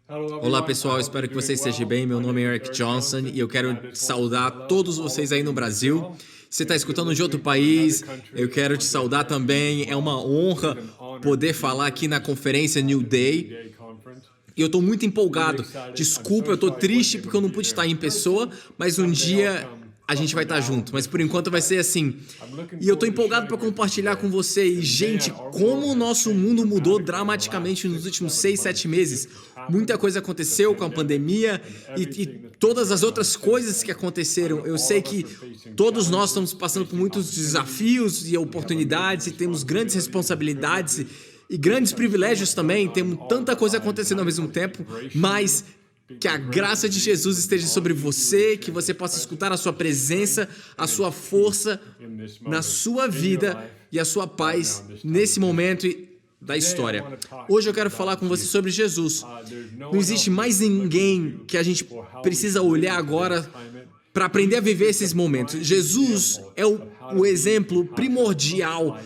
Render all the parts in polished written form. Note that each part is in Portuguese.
Olá pessoal, espero que você esteja bem. Meu nome é Eric Johnson e eu quero saudar todos vocês aí no Brasil. Você está escutando de outro país, eu quero te saudar também. É uma honra poder falar aqui na conferência New Day. E eu estou muito empolgado. Desculpa, eu estou triste porque eu não pude estar em pessoa, mas um dia a gente vai estar junto. Mas por enquanto vai ser assim. E eu estou empolgado para compartilhar com vocês. Gente, como o nosso mundo mudou dramaticamente nos últimos 6, 7 meses. Muita coisa aconteceu com a pandemia e todas as outras coisas que aconteceram. Eu sei que todos nós estamos passando por muitos desafios e oportunidades e temos grandes responsabilidades e grandes privilégios também. Temos tanta coisa acontecendo ao mesmo tempo, mas que a graça de Jesus esteja sobre você, que você possa escutar a sua presença, a sua força na sua vida e a sua paz nesse momento da história. Hoje eu quero falar com você sobre Jesus. Não existe mais ninguém que a gente precisa olhar agora para aprender a viver esses momentos. Jesus é o exemplo primordial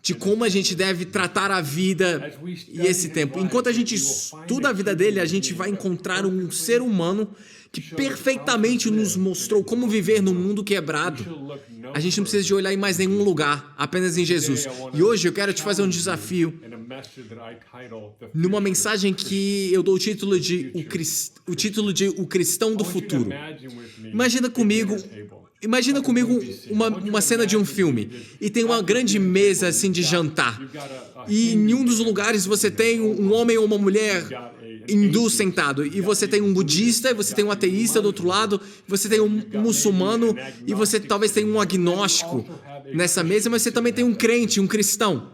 de como a gente deve tratar a vida e esse tempo. Enquanto a gente estuda a vida dele, a gente vai encontrar um ser humano que perfeitamente nos mostrou como viver num mundo quebrado. A gente não precisa de olhar em mais nenhum lugar, apenas em Jesus. E hoje eu quero te fazer um desafio numa mensagem que eu dou o título de O Cristão do Futuro. Imagina comigo uma cena de um filme e tem uma grande mesa assim de jantar. E em um dos lugares você tem um homem ou uma mulher hindu sentado, e você tem um budista, e você tem um ateísta do outro lado, você tem um muçulmano, e você talvez tenha um agnóstico nessa mesa, mas você também tem um crente, um cristão.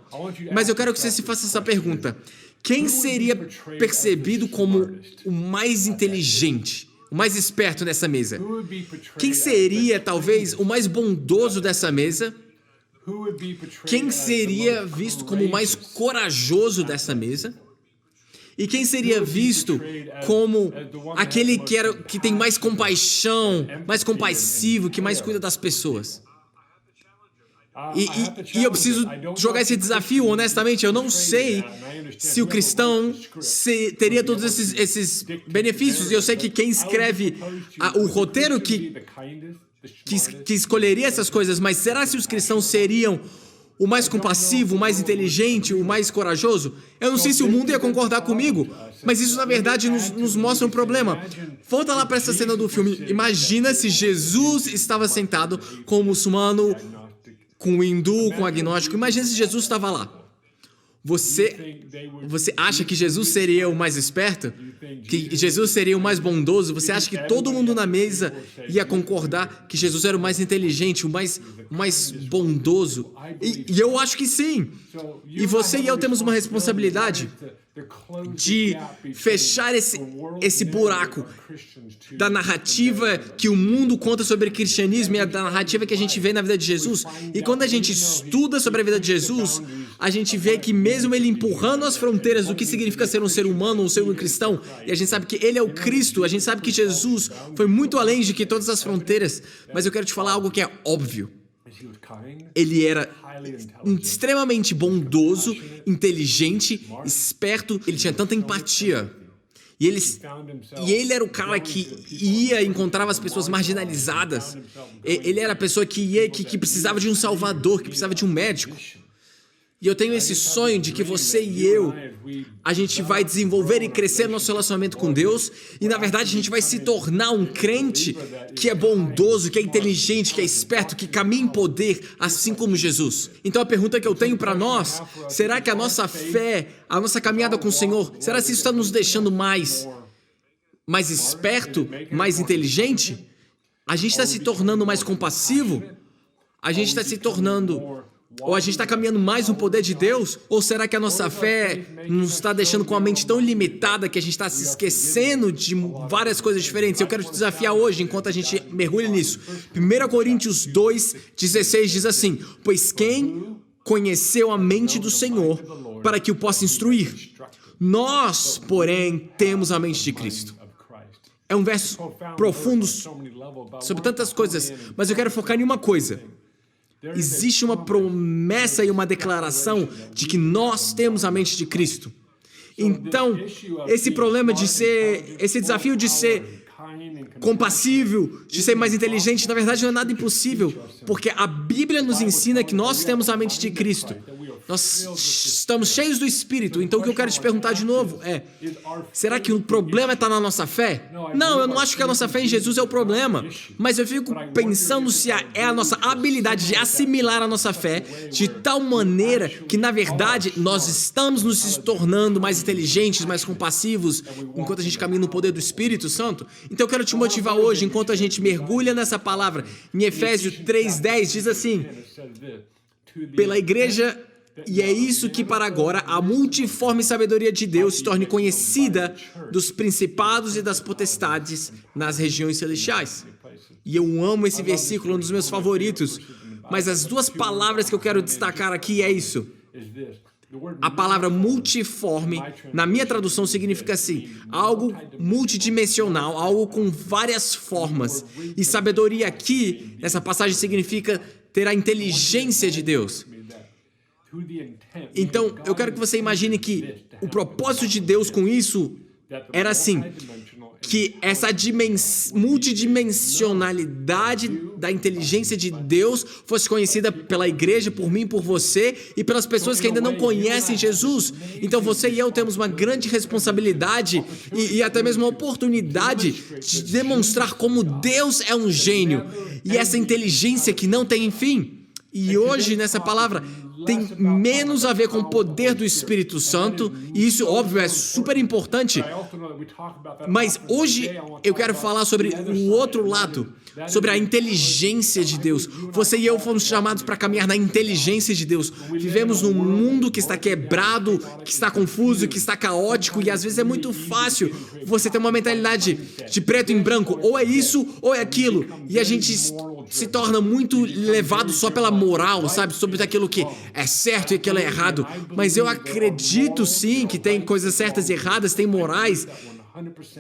Mas eu quero que você se faça essa pergunta: quem seria percebido como o mais inteligente, o mais esperto nessa mesa? Quem seria talvez o mais bondoso dessa mesa? Quem seria visto como o mais corajoso dessa mesa? E quem seria visto como aquele que tem mais compaixão, mais compassivo, que mais cuida das pessoas? E eu preciso jogar esse desafio, honestamente. Eu não sei se o cristão teria todos esses benefícios. E eu sei que quem escreve o roteiro que escolheria essas coisas, mas será que os cristãos seriam o mais compassivo, o mais inteligente, o mais corajoso? Eu não sei se o mundo ia concordar comigo, mas isso na verdade nos mostra um problema. Volta lá para essa cena do filme. Imagina se Jesus estava sentado com o muçulmano, com o hindu, com o agnóstico. Imagina se Jesus estava lá. Você acha que Jesus seria o mais esperto? Que Jesus seria o mais bondoso? Você acha que todo mundo na mesa ia concordar que Jesus era o mais inteligente, o mais bondoso? E eu acho que sim. E você e eu temos uma responsabilidade de fechar esse buraco da narrativa que o mundo conta sobre o cristianismo e da narrativa que a gente vê na vida de Jesus. E quando a gente estuda sobre a vida de Jesus, a gente vê que mesmo ele empurrando as fronteiras do que significa ser um ser humano, ser um cristão, e a gente sabe que ele é o Cristo, a gente sabe que Jesus foi muito além de que todas as fronteiras, mas eu quero te falar algo que é óbvio. Ele era extremamente bondoso, inteligente, esperto, ele tinha tanta empatia. E ele era o cara que ia e encontrava as pessoas marginalizadas. Ele era a pessoa que precisava de um salvador, que precisava de um médico. E eu tenho esse sonho de que você e eu, a gente vai desenvolver e crescer nosso relacionamento com Deus, e na verdade a gente vai se tornar um crente que é bondoso, que é inteligente, que é esperto, que caminha em poder, assim como Jesus. Então a pergunta que eu tenho para nós: será que a nossa fé, a nossa caminhada com o Senhor, será que isso está nos deixando mais esperto, mais inteligente? A gente está se tornando mais compassivo? A gente está se tornando... Ou a gente está caminhando mais no poder de Deus? Ou será que a nossa fé nos está deixando com a mente tão limitada que a gente está se esquecendo de várias coisas diferentes? Eu quero te desafiar hoje, enquanto a gente mergulha nisso. 1 Coríntios 2:16 diz assim: pois quem conheceu a mente do Senhor para que o possa instruir? Nós, porém, temos a mente de Cristo. É um verso profundo sobre tantas coisas, mas eu quero focar em uma coisa. Existe uma promessa e uma declaração de que nós temos a mente de Cristo. Então, esse problema de ser, esse desafio de ser compassível, de ser mais inteligente, na verdade não é nada impossível, porque a Bíblia nos ensina que nós temos a mente de Cristo. Nós estamos cheios do Espírito. Então o que eu quero te perguntar de novo é: será que o problema está na nossa fé? Não, eu não acho que a nossa fé em Jesus é o problema. Mas eu fico pensando se é a nossa habilidade de assimilar a nossa fé de tal maneira que, na verdade, nós estamos nos tornando mais inteligentes, mais compassivos, enquanto a gente caminha no poder do Espírito Santo. Então eu quero te motivar hoje, enquanto a gente mergulha nessa palavra. Em Efésios 3:10 diz assim: pela igreja. E é isso que para agora a multiforme sabedoria de Deus se torne conhecida dos principados e das potestades nas regiões celestiais. E eu amo esse versículo, um dos meus favoritos. Mas as duas palavras que eu quero destacar aqui é isso. A palavra multiforme, na minha tradução, significa assim: algo multidimensional, algo com várias formas. E sabedoria aqui, nessa passagem, significa ter a inteligência de Deus. Então, eu quero que você imagine que o propósito de Deus com isso era assim, que essa multidimensionalidade da inteligência de Deus fosse conhecida pela igreja, por mim, por você e pelas pessoas que ainda não conhecem Jesus. Então você e eu temos uma grande responsabilidade e até mesmo uma oportunidade de demonstrar como Deus é um gênio e essa inteligência que não tem fim. E hoje, nessa palavra, tem menos a ver com o poder do Espírito Santo, e isso, óbvio, é super importante, mas hoje eu quero falar sobre o outro lado, sobre a inteligência de Deus. Você e eu fomos chamados para caminhar na inteligência de Deus. Vivemos num mundo que está quebrado, que está confuso, que está caótico, e às vezes é muito fácil você ter uma mentalidade de preto em branco, ou é isso ou é aquilo, e a gente se torna muito levado só pela moral, sabe, sobre aquilo que é certo e aquilo é errado. Mas eu acredito sim que tem coisas certas e erradas, tem morais.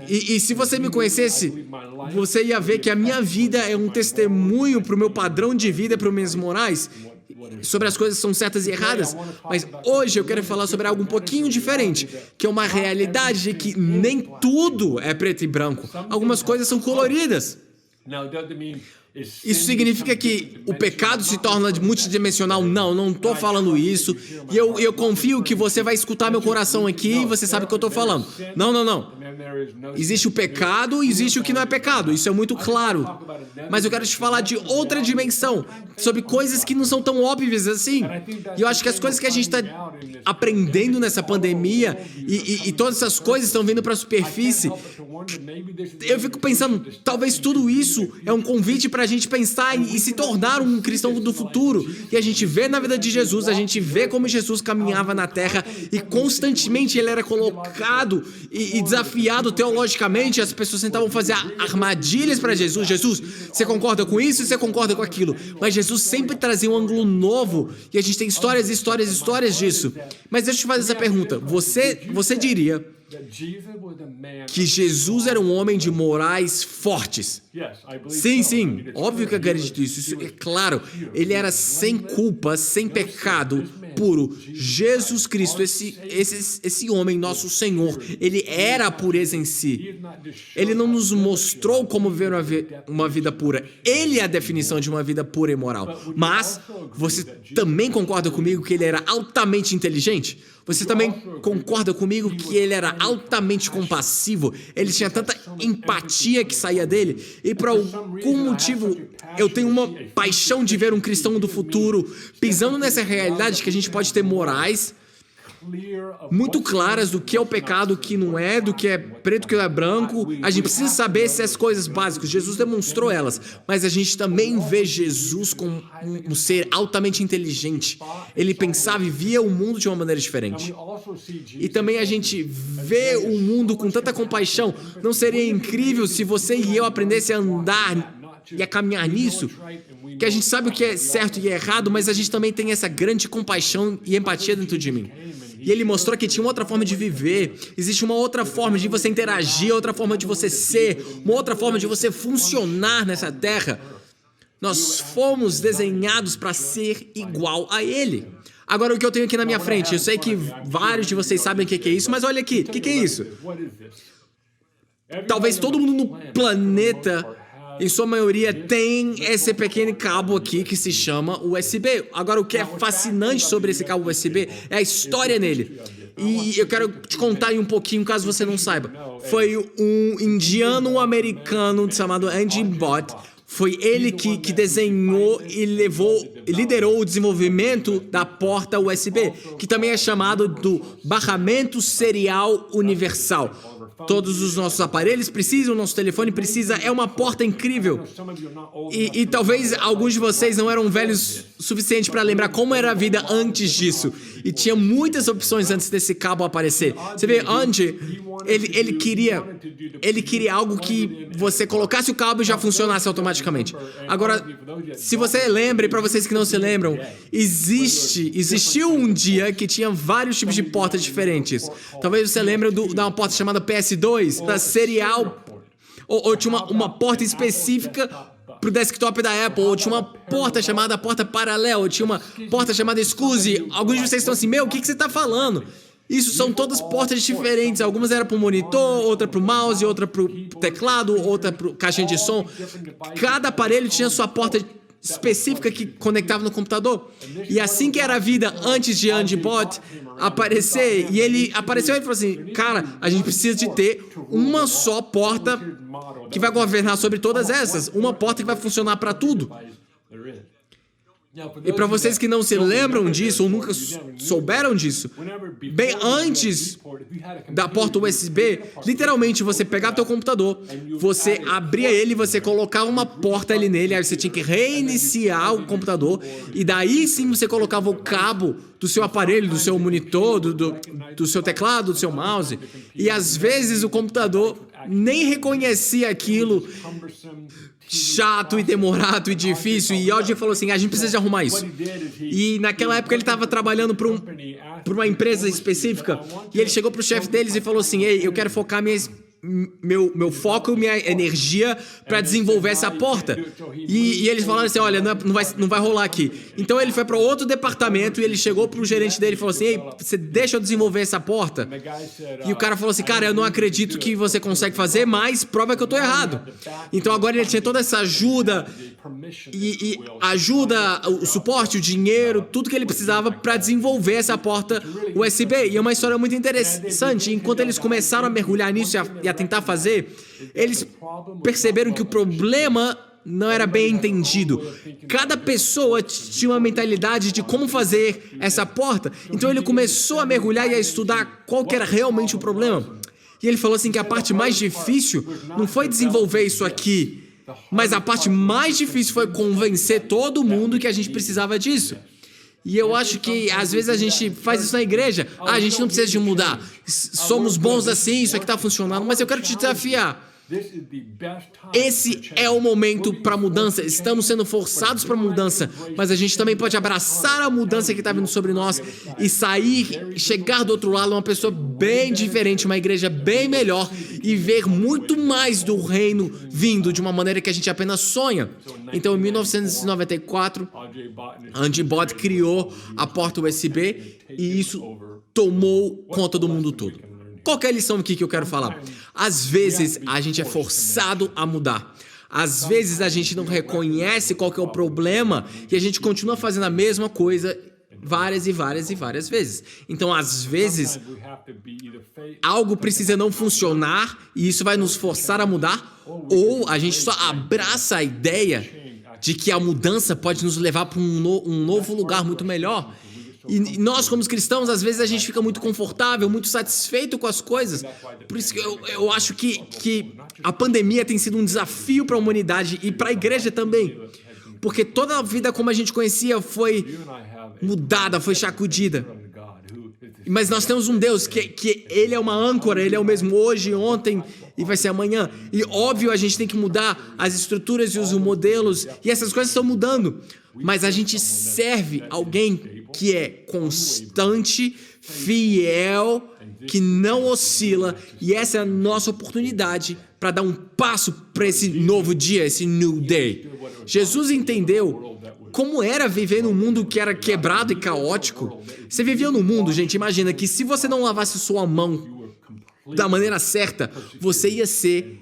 E se você me conhecesse, você ia ver que a minha vida é um testemunho para o meu padrão de vida, para os meus morais, sobre as coisas que são certas e erradas. Mas hoje eu quero falar sobre algo um pouquinho diferente, que é uma realidade de que nem tudo é preto e branco. Algumas coisas são coloridas. Isso significa que o pecado se torna multidimensional? Não estou falando isso. E eu confio que você vai escutar meu coração aqui e você sabe o que eu estou falando. Não. Existe o pecado e existe o que não é pecado. Isso é muito claro. Mas eu quero te falar de outra dimensão, sobre coisas que não são tão óbvias assim. E eu acho que as coisas que a gente está aprendendo nessa pandemia e todas essas coisas estão vindo para a superfície. Eu fico pensando, talvez tudo isso é um convite para a gente pensar e se tornar um cristão do futuro. E a gente vê na vida de Jesus, a gente vê como Jesus caminhava na terra e constantemente ele era colocado e desafiado teologicamente. As pessoas tentavam fazer armadilhas para Jesus. Jesus, você concorda com isso e você concorda com aquilo. Mas Jesus sempre trazia um ângulo novo e a gente tem histórias disso. Mas deixa eu te fazer essa pergunta. Você diria que Jesus era um homem de morais fortes? Sim, óbvio que eu acredito nisso, isso é claro. Ele era sem culpa, sem pecado, puro. Jesus Cristo, esse homem, nosso Senhor, ele era a pureza em si. Ele não nos mostrou como viver uma vida pura. Ele é a definição de uma vida pura e moral. Mas você também concorda comigo que ele era altamente inteligente? Você também concorda comigo que ele era altamente compassivo? Ele tinha tanta empatia que saía dele. E por algum motivo, eu tenho uma paixão de ver um cristão do futuro pisando nessa realidade que a gente pode ter morais muito claras do que é o pecado, o que não é, do que é preto, o que é branco. A gente precisa saber essas coisas básicas. Jesus demonstrou elas, mas a gente também vê Jesus como um ser altamente inteligente. Ele pensava e via o mundo de uma maneira diferente. E também a gente vê o mundo com tanta compaixão. Não seria incrível se você e eu aprendessem a andar e a caminhar nisso? Que a gente sabe o que é certo e errado, mas a gente também tem essa grande compaixão e empatia dentro de mim. E ele mostrou que tinha uma outra forma de viver, existe uma outra forma de você interagir, outra forma de você ser, uma outra forma de você funcionar nessa terra. Nós fomos desenhados para ser igual a ele. Agora, o que eu tenho aqui na minha frente, eu sei que vários de vocês sabem o que é isso, mas olha aqui, o que é isso? Talvez todo mundo no planeta, em sua maioria, tem esse pequeno cabo aqui que se chama USB. Agora, o que é fascinante sobre esse cabo USB é a história nele. E eu quero te contar aí um pouquinho, caso você não saiba. Foi um indiano-americano chamado Andy Bott. Foi ele que desenhou e liderou o desenvolvimento da porta USB, que também é chamado do barramento serial universal. Todos os nossos aparelhos precisam, o nosso telefone precisa, é uma porta incrível. E talvez alguns de vocês não eram velhos o suficiente para lembrar como era a vida antes disso. E tinha muitas opções antes desse cabo aparecer. Você vê, Andy, ele queria algo que você colocasse o cabo e já funcionasse automaticamente. Agora, se você lembra, e para vocês que não se lembram, existiu um dia que tinha vários tipos de portas diferentes. Talvez você lembre de uma porta chamada PS2, da serial, ou tinha uma porta específica pro desktop da Apple, ou tinha uma porta chamada porta paralela, ou tinha uma porta chamada SCSI. Alguns de vocês estão assim, o que você está falando? Isso são todas portas diferentes. Algumas eram pro monitor, outra pro mouse, outra pro teclado, outra pro caixinha de som. Cada aparelho tinha sua porta específica que conectava no computador. E assim que era a vida antes de Andy Bott aparecer, e ele apareceu e falou assim, cara, a gente precisa de ter uma só porta que vai governar sobre todas essas, uma porta que vai funcionar para tudo. E para vocês que não se lembram disso ou nunca souberam disso, bem antes da porta USB, literalmente você pegava teu computador, você abria ele, você colocava uma porta ali nele, aí você tinha que reiniciar o computador e daí sim você colocava o cabo do seu aparelho, do seu monitor, do seu teclado, do seu mouse, e às vezes o computador nem reconhecia aquilo, chato e demorado e difícil, e Yogi falou assim, a gente precisa de arrumar isso. E naquela época ele estava trabalhando para uma empresa específica, e ele chegou para o chefe deles e falou assim, ei, eu quero focar meu foco, minha energia para desenvolver essa porta. E eles falaram assim, olha, não vai rolar aqui. Então ele foi para outro departamento e ele chegou pro gerente dele e falou assim, ei, você deixa eu desenvolver essa porta? E o cara falou assim, cara, eu não acredito que você consegue fazer, mas prova que eu tô errado. Então agora ele tinha toda essa ajuda e ajuda, o suporte, o dinheiro, tudo que ele precisava para desenvolver essa porta USB. E é uma história muito interessante. Enquanto eles começaram a mergulhar nisso e a tentar fazer, eles perceberam que o problema não era bem entendido. Cada pessoa tinha uma mentalidade de como fazer essa porta. Então ele começou a mergulhar e a estudar qual que era realmente o problema. E ele falou assim que a parte mais difícil não foi desenvolver isso aqui, mas a parte mais difícil foi convencer todo mundo que a gente precisava disso. E eu acho que às vezes a gente faz isso na igreja. A gente não precisa de mudar. Somos bons assim, isso aqui está funcionando. Mas eu quero te desafiar. Esse é o momento para mudança. Estamos sendo forçados para mudança, mas a gente também pode abraçar a mudança que está vindo sobre nós e sair, chegar do outro lado uma pessoa bem diferente, uma igreja bem melhor e ver muito mais do reino vindo de uma maneira que a gente apenas sonha. Então, em 1994, Andy Bott criou a porta USB e isso tomou conta do mundo todo. Qual que é a lição aqui que eu quero falar? Às vezes, a gente é forçado a mudar. Às vezes, a gente não reconhece qual que é o problema e a gente continua fazendo a mesma coisa várias e várias e várias vezes. Então, às vezes, algo precisa não funcionar e isso vai nos forçar a mudar, ou a gente só abraça a ideia de que a mudança pode nos levar para um novo lugar muito melhor. E nós, como cristãos, às vezes a gente fica muito confortável, muito satisfeito com as coisas. Por isso que eu acho que a pandemia tem sido um desafio para a humanidade e para a igreja também. Porque toda a vida como a gente conhecia foi mudada, foi sacudida. Mas nós temos um Deus que Ele é uma âncora, Ele é o mesmo hoje, ontem e vai ser amanhã. E óbvio, a gente tem que mudar as estruturas e os modelos, e essas coisas estão mudando. Mas a gente serve alguém que é constante, fiel, que não oscila, e essa é a nossa oportunidade para dar um passo para esse novo dia, esse new day. Jesus entendeu como era viver num mundo que era quebrado e caótico. Você vivia num mundo, gente, imagina que se você não lavasse sua mão da maneira certa, você ia ser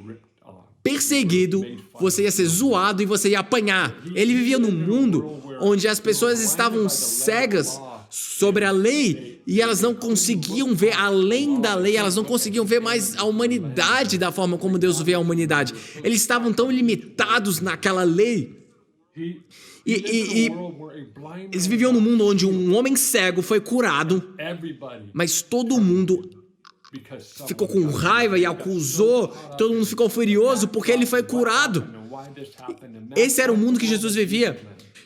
perseguido, você ia ser zoado e você ia apanhar. Ele vivia num mundo onde as pessoas estavam cegas sobre a lei e elas não conseguiam ver além da lei, elas não conseguiam ver mais a humanidade da forma como Deus vê a humanidade. Eles estavam tão limitados naquela lei. E eles viviam num mundo onde um homem cego foi curado, mas todo mundo ficou com raiva e acusou, todo mundo ficou furioso porque ele foi curado. Esse era o mundo que Jesus vivia.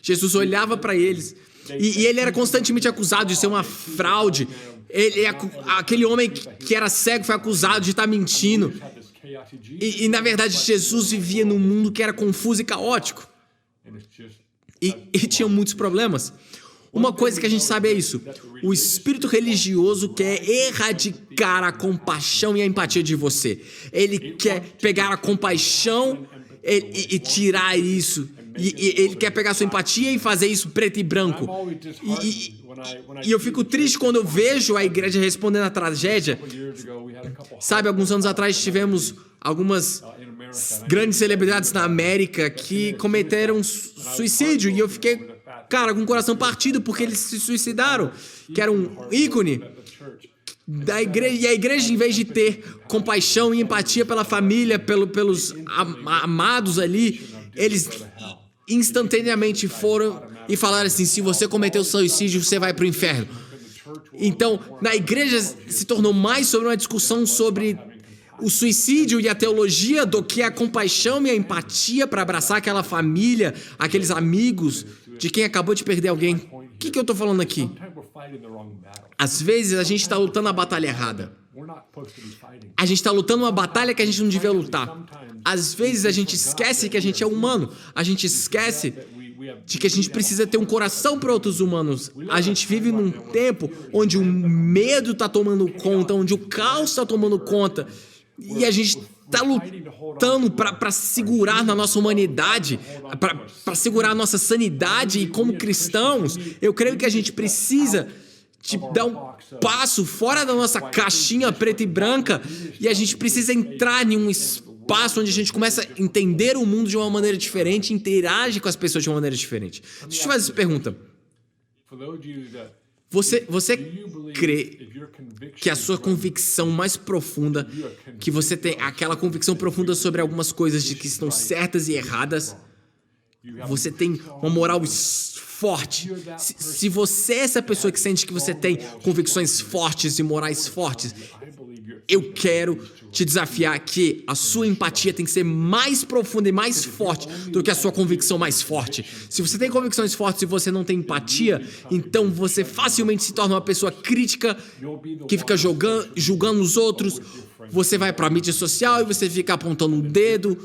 Jesus olhava para eles e ele era constantemente acusado de ser uma fraude. Aquele homem que era cego foi acusado de estar mentindo. E na verdade Jesus vivia num mundo que era confuso e caótico. E tinha muitos problemas. Uma coisa que a gente sabe é isso: o espírito religioso quer erradicar a compaixão e a empatia de você. Ele quer pegar a compaixão e tirar isso. E ele quer pegar a sua empatia e fazer isso preto e branco. E eu fico triste quando eu vejo a igreja respondendo à tragédia. Sabe, alguns anos atrás tivemos algumas grandes celebridades na América que cometeram suicídio. E eu fiquei, cara, com o coração partido porque eles se suicidaram, que era um ícone da igreja. E a igreja, em vez de ter compaixão e empatia pela família, pelos amados ali, eles instantaneamente foram e falaram assim: se você cometeu suicídio, você vai para o inferno. Então, na igreja se tornou mais sobre uma discussão sobre o suicídio e a teologia do que a compaixão e a empatia para abraçar aquela família, aqueles amigos de quem acabou de perder alguém. O que eu estou falando aqui? Às vezes a gente está lutando a batalha errada. A gente está lutando uma batalha que a gente não devia lutar. Às vezes a gente esquece que a gente é humano. A gente esquece de que a gente precisa ter um coração para outros humanos. A gente vive num tempo onde o medo está tomando conta, onde o caos está tomando conta. E a gente está lutando para segurar na nossa humanidade, para segurar a nossa sanidade. E como cristãos, eu creio que a gente precisa de dar um passo fora da nossa caixinha preta e branca e a gente precisa entrar em um espaço onde a gente começa a entender o mundo de uma maneira diferente, interage com as pessoas de uma maneira diferente. Deixa eu te fazer essa pergunta. Você crê que a sua convicção mais profunda, que você tem aquela convicção profunda sobre algumas coisas de que estão certas e erradas, você tem uma moral forte? Se você é essa pessoa que sente que você tem convicções fortes e morais fortes, eu quero te desafiar que a sua empatia tem que ser mais profunda e mais forte do que a sua convicção mais forte. Se você tem convicções fortes e você não tem empatia, então você facilmente se torna uma pessoa crítica, que fica julgando os outros. Você vai para a mídia social e você fica apontando o dedo.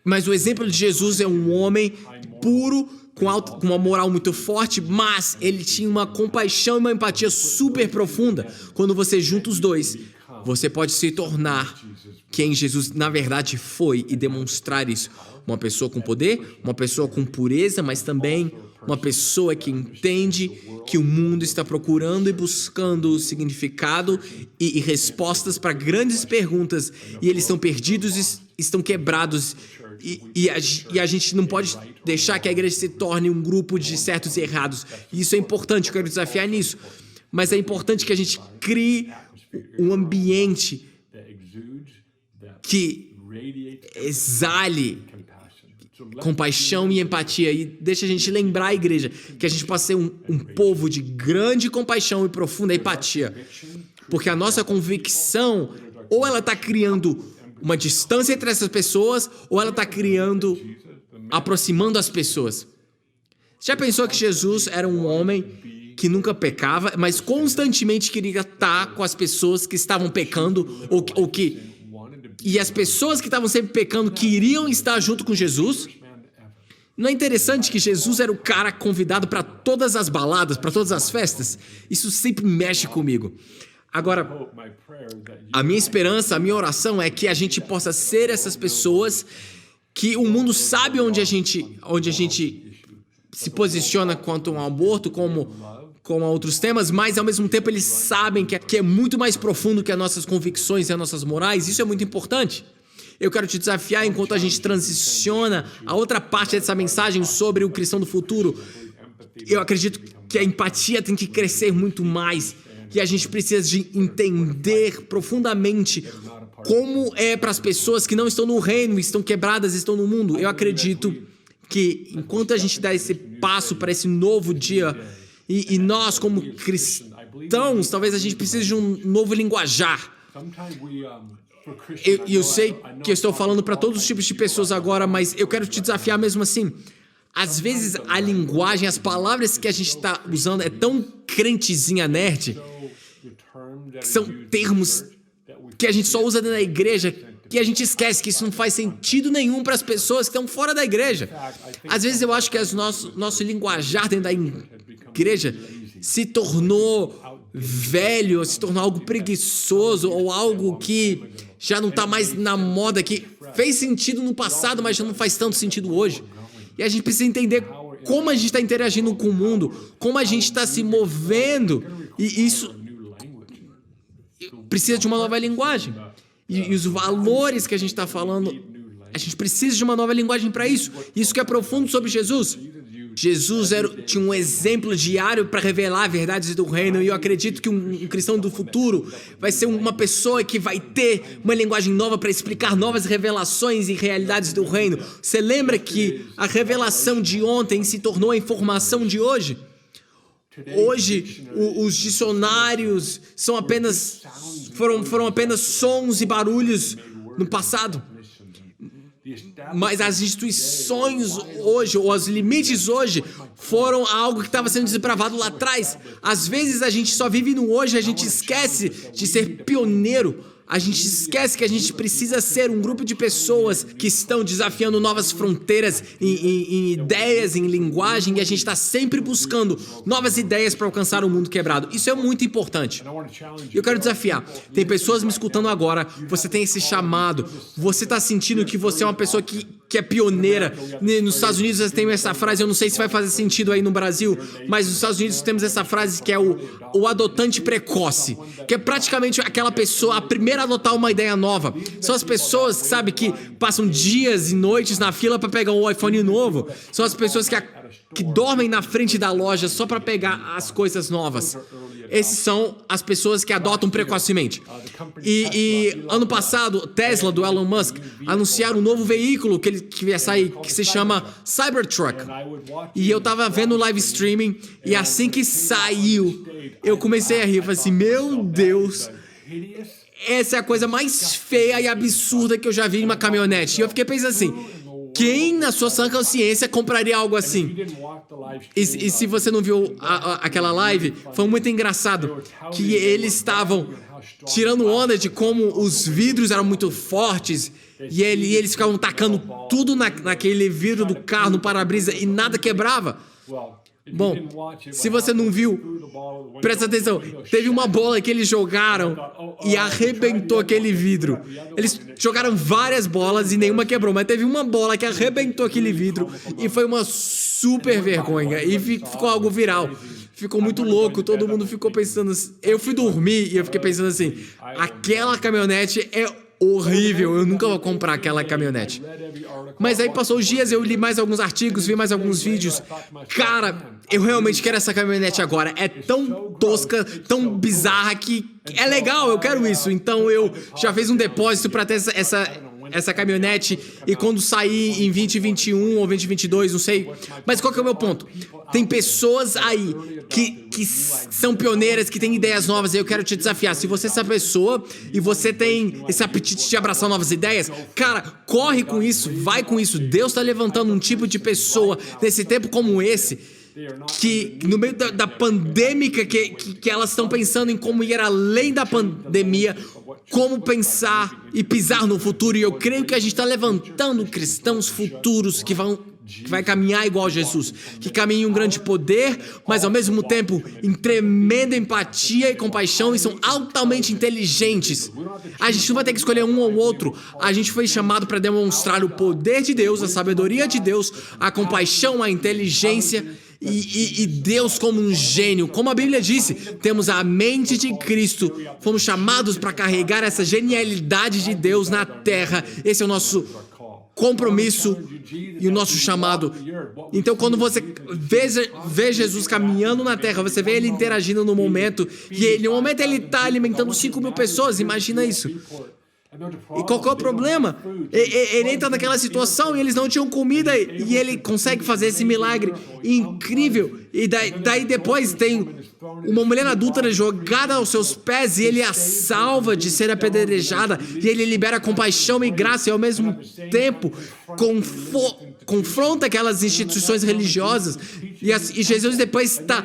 Mas o exemplo de Jesus é um homem puro, com uma moral muito forte, mas ele tinha uma compaixão e uma empatia super profunda. Quando você junta os dois, você pode se tornar quem Jesus na verdade foi e demonstrar isso. Uma pessoa com poder, uma pessoa com pureza, mas também uma pessoa que entende que o mundo está procurando e buscando significado e respostas para grandes perguntas, e eles estão perdidos e estão quebrados. E a gente não pode deixar que a igreja se torne um grupo de certos e errados. E isso é importante, eu quero desafiar nisso. Mas é importante que a gente crie um ambiente que exale compaixão e empatia. E deixa a gente lembrar a igreja que a gente possa ser um povo de grande compaixão e profunda empatia. Porque a nossa convicção, ou ela está criando uma distância entre essas pessoas, ou ela está aproximando as pessoas. Já pensou que Jesus era um homem que nunca pecava, mas constantemente queria estar com as pessoas que estavam pecando, e as pessoas que estavam sempre pecando queriam estar junto com Jesus? Não é interessante que Jesus era o cara convidado para todas as baladas, para todas as festas? Isso sempre mexe comigo. Agora, a minha esperança, a minha oração é que a gente possa ser essas pessoas que o mundo sabe onde a gente se posiciona quanto ao aborto, como a outros temas, mas ao mesmo tempo eles sabem que é muito mais profundo que as nossas convicções e as nossas morais. Isso é muito importante. Eu quero te desafiar enquanto a gente transiciona a outra parte dessa mensagem sobre o cristão do futuro. Eu acredito que a empatia tem que crescer muito mais e a gente precisa de entender profundamente como é para as pessoas que não estão no reino, estão quebradas, estão no mundo. Eu acredito que enquanto a gente dá esse passo para esse novo dia, e nós como cristãos, talvez a gente precise de um novo linguajar. Eu sei que eu estou falando para todos os tipos de pessoas agora, mas eu quero te desafiar mesmo assim. Às vezes a linguagem, as palavras que a gente está usando é tão crentezinha nerd, que são termos que a gente só usa dentro da igreja, que a gente esquece que isso não faz sentido nenhum para as pessoas que estão fora da igreja. Às vezes eu acho que nosso linguajar dentro da igreja se tornou velho, se tornou algo preguiçoso ou algo que já não está mais na moda, que fez sentido no passado, mas já não faz tanto sentido hoje. E a gente precisa entender como a gente está interagindo com o mundo, como a gente está se movendo, e isso precisa de uma nova linguagem. E os valores que a gente está falando, a gente precisa de uma nova linguagem para isso. Isso que é profundo sobre Jesus. Jesus tinha um exemplo diário para revelar verdades do reino, e eu acredito que um cristão do futuro vai ser uma pessoa que vai ter uma linguagem nova para explicar novas revelações e realidades do reino. Você lembra que a revelação de ontem se tornou a informação de hoje? Hoje, os dicionários foram apenas sons e barulhos no passado. Mas as instituições hoje, ou os limites hoje, foram algo que estava sendo desbravado lá atrás. Às vezes a gente só vive no hoje, a gente esquece de ser pioneiro. A gente esquece que a gente precisa ser um grupo de pessoas que estão desafiando novas fronteiras em ideias, em linguagem, e a gente está sempre buscando novas ideias para alcançar o mundo quebrado. Isso é muito importante. Eu quero desafiar. Tem pessoas me escutando agora, você tem esse chamado, você está sentindo que você é uma pessoa que é pioneira. Nos Estados Unidos tem essa frase, eu não sei se vai fazer sentido aí no Brasil, mas nos Estados Unidos temos essa frase que é o adotante precoce, que é praticamente aquela pessoa, a primeira a adotar uma ideia nova. São as pessoas, sabe, que passam dias e noites na fila para pegar um iPhone novo. São as pessoas que dormem na frente da loja só para pegar as coisas novas. Esses são as pessoas que adotam precocemente. E ano passado, Tesla, do Elon Musk, anunciaram um novo veículo que ia sair, que se chama Cybertruck. E eu tava vendo o live streaming, e assim que saiu, eu comecei a rir. Eu falei assim, meu Deus, essa é a coisa mais feia e absurda que eu já vi em uma caminhonete. E eu fiquei pensando assim, quem na sua sã consciência compraria algo assim? E se você não viu aquela live, foi muito engraçado que eles estavam tirando onda de como os vidros eram muito fortes e eles ficavam tacando tudo naquele vidro do carro, no para-brisa, e nada quebrava. Bom, se você não viu, presta atenção, teve uma bola que eles jogaram e arrebentou aquele vidro. Eles jogaram várias bolas e nenhuma quebrou, mas teve uma bola que arrebentou aquele vidro e foi uma super vergonha, e ficou algo viral. Ficou muito louco, todo mundo ficou pensando assim. Eu fui dormir e eu fiquei pensando assim, aquela caminhonete é horrível, eu nunca vou comprar aquela caminhonete. Mas aí passou os dias, eu li mais alguns artigos, vi mais alguns vídeos. Cara, eu realmente quero essa caminhonete agora. É tão tosca, tão bizarra que é legal, eu quero isso. Então eu já fiz um depósito para ter essa caminhonete, e quando sair em 2021 ou 2022, não sei. Mas qual que é o meu ponto? Tem pessoas aí que são pioneiras, que têm ideias novas, e eu quero te desafiar. Se você é essa pessoa e você tem esse apetite de abraçar novas ideias, cara, corre com isso, vai com isso. Deus está levantando um tipo de pessoa nesse tempo como esse, que no meio da pandêmica, que elas estão pensando em como ir além da pandemia, como pensar e pisar no futuro. E eu creio que a gente está levantando cristãos futuros que vão que vai caminhar igual a Jesus, que caminha em um grande poder, mas ao mesmo tempo em tremenda empatia e compaixão e são altamente inteligentes. A gente não vai ter que escolher um ou outro. A gente foi chamado para demonstrar o poder de Deus, a sabedoria de Deus, a compaixão, a inteligência e Deus como um gênio. Como a Bíblia disse, temos a mente de Cristo. Fomos chamados para carregar essa genialidade de Deus na terra. Esse é o nosso compromisso e o nosso chamado. Então, quando você vê Jesus caminhando na terra, você vê ele interagindo no momento, e no momento ele está alimentando 5.000 pessoas, imagina isso. E qual que é o problema? Ele entra naquela situação e eles não tinham comida e ele consegue fazer esse milagre incrível. E daí depois tem uma mulher adúltera jogada aos seus pés e ele a salva de ser apedrejada. E ele libera compaixão e graça e ao mesmo tempo confronta aquelas instituições religiosas. E Jesus depois está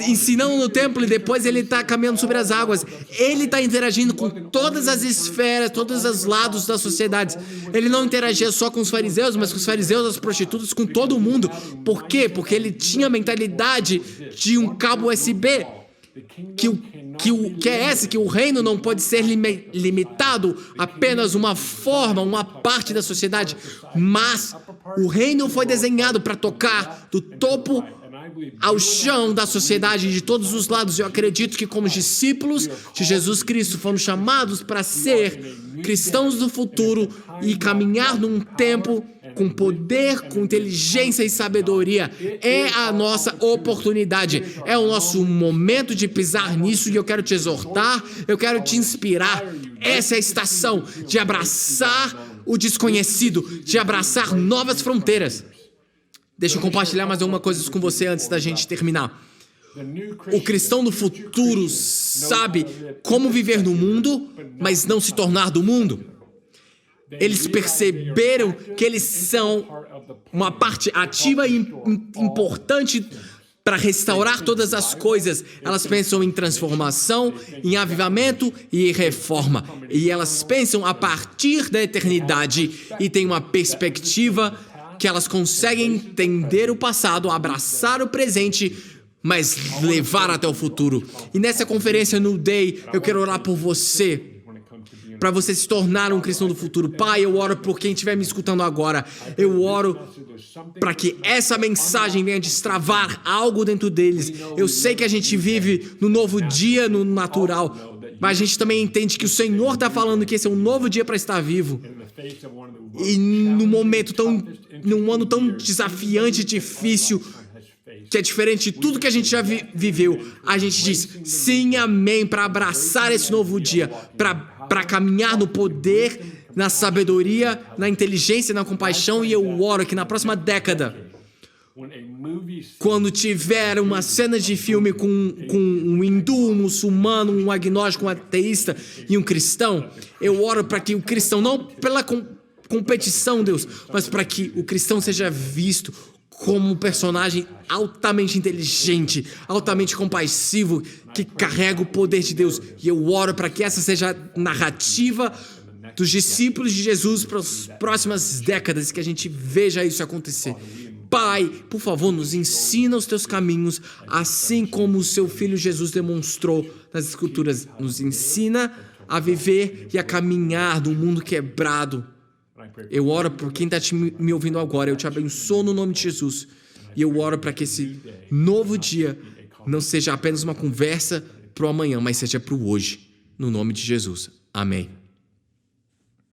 ensinando no templo e depois ele está caminhando sobre as águas. Ele está interagindo com todas as esferas, todos os lados da sociedade. Ele não interagia só com os fariseus, mas com os fariseus, as prostitutas, com todo mundo. Por quê? Porque ele tinha a mentalidade de um cabo USB. Que o reino não pode ser limitado a apenas uma forma, uma parte da sociedade, mas o reino foi desenhado para tocar do topo ao chão da sociedade de todos os lados. Eu acredito que como discípulos de Jesus Cristo fomos chamados para ser cristãos do futuro e caminhar num tempo com poder, com inteligência e sabedoria. É a nossa oportunidade, é o nosso momento de pisar nisso e eu quero te exortar, eu quero te inspirar. Essa é a estação de abraçar o desconhecido, de abraçar novas fronteiras. Deixa eu compartilhar mais alguma coisa com você antes da gente terminar. O cristão do futuro sabe como viver no mundo, mas não se tornar do mundo. Eles perceberam que eles são uma parte ativa e importante para restaurar todas as coisas. Elas pensam em transformação, em avivamento e reforma. E elas pensam a partir da eternidade e têm uma perspectiva que elas conseguem entender o passado, abraçar o presente, mas levar até o futuro. E nessa conferência no Day, eu quero orar por você, para você se tornar um cristão do futuro. Pai, eu oro por quem estiver me escutando agora. Eu oro para que essa mensagem venha destravar algo dentro deles. Eu sei que a gente vive no novo dia, no natural, mas a gente também entende que o Senhor está falando que esse é um novo dia para estar vivo. E num ano tão desafiante e difícil, que é diferente de tudo que a gente já viveu, a gente diz sim, amém, para abraçar esse novo dia, para caminhar no poder, na sabedoria, na inteligência, na compaixão. E eu oro que na próxima década, quando tiver uma cena de filme com um hindu, um muçulmano, um agnóstico, um ateísta e um cristão, eu oro para que o cristão, não pela competição, Deus, mas para que o cristão seja visto como um personagem altamente inteligente, altamente compassivo, que carrega o poder de Deus. E eu oro para que essa seja a narrativa dos discípulos de Jesus para as próximas décadas, que a gente veja isso acontecer. Pai, por favor, nos ensina os teus caminhos, assim como o seu Filho Jesus demonstrou nas Escrituras. Nos ensina a viver e a caminhar num mundo quebrado. Eu oro por quem está me ouvindo agora. Eu te abençoo no nome de Jesus. E eu oro para que esse novo dia não seja apenas uma conversa para o amanhã, mas seja para o hoje. No nome de Jesus. Amém.